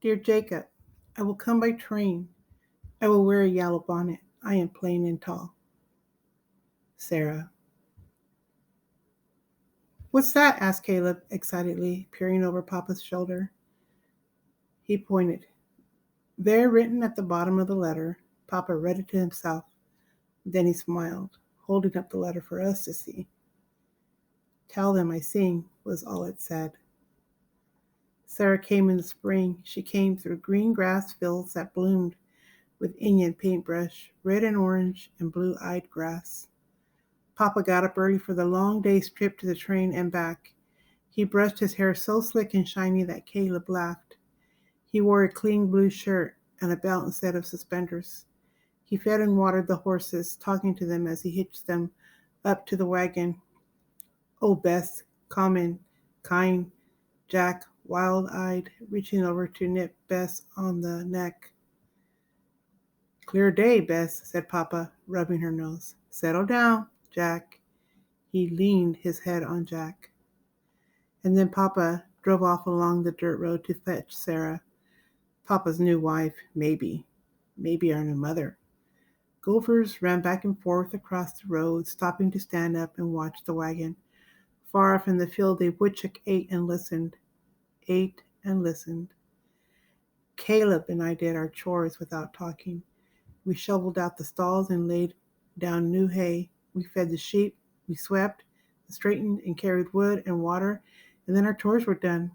Dear Jacob, I will come by train. I will wear a yellow bonnet. I am plain and tall. Sarah. What's that? Asked Caleb excitedly, peering over Papa's shoulder. He pointed. There, written at the bottom of the letter, Papa read it to himself. Then he smiled, holding up the letter for us to see. Tell them I sing, was all it said. Sarah came in the spring. She came through green grass fields that bloomed with Indian paintbrush, red and orange and blue-eyed grass. Papa got up early for the long day's trip to the train and back. He brushed his hair so slick and shiny that Caleb laughed. He wore a clean blue shirt and a belt instead of suspenders. He fed and watered the horses, talking to them as he hitched them up to the wagon. Oh, Bess, common, kind, Jack, wild-eyed, reaching over to nip Bess on the neck. Clear day, Bess, said Papa, rubbing her nose. Settle down, Jack. He leaned his head on Jack. And then Papa drove off along the dirt road to fetch Sarah. Papa's new wife, maybe. Maybe our new mother. Gophers ran back and forth across the road, stopping to stand up and watch the wagon. Far off in the field, a woodchuck ate and listened. Ate and listened. Caleb and I did our chores without talking. We shoveled out the stalls and laid down new hay. We fed the sheep. We swept, straightened, and carried wood and water, and then our chores were done.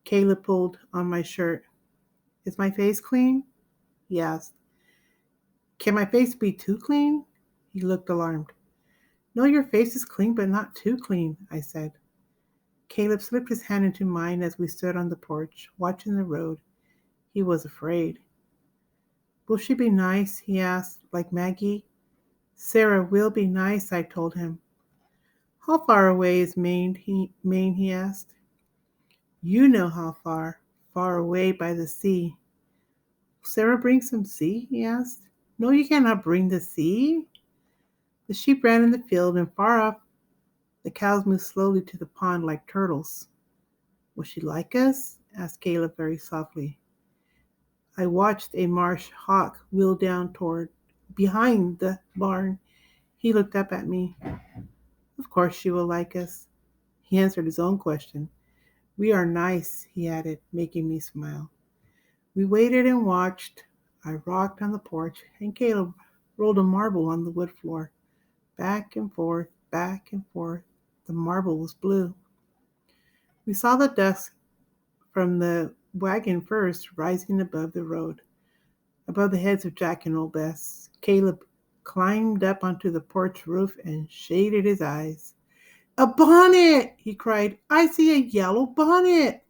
Caleb pulled on my shirt. Is my face clean? He asked. Can my face be too clean? He looked alarmed. No, your face is clean, but not too clean, I said. Caleb slipped his hand into mine as we stood on the porch, watching the road. He was afraid. Will she be nice? He asked, like Maggie. Sarah will be nice, I told him. How far away is Maine? He asked. You know how far. Far away by the sea. Will Sarah bring some sea? He asked. No, you cannot bring the sea. The sheep ran in the field, and far off the cows moved slowly to the pond like turtles. Will she like us? Asked Caleb very softly. I watched a marsh hawk wheel down toward behind the barn. He looked up at me. Of course she will like us. He answered his own question. We are nice, he added, making me smile. We waited and watched. I rocked on the porch, and Caleb rolled a marble on the wood floor. Back and forth, back and forth. The marble was blue. We saw the dust from the wagon first rising above the road, above the heads of Jack and old Bess. Caleb climbed up onto the porch roof and shaded his eyes. A bonnet! He cried. I see a yellow bonnet!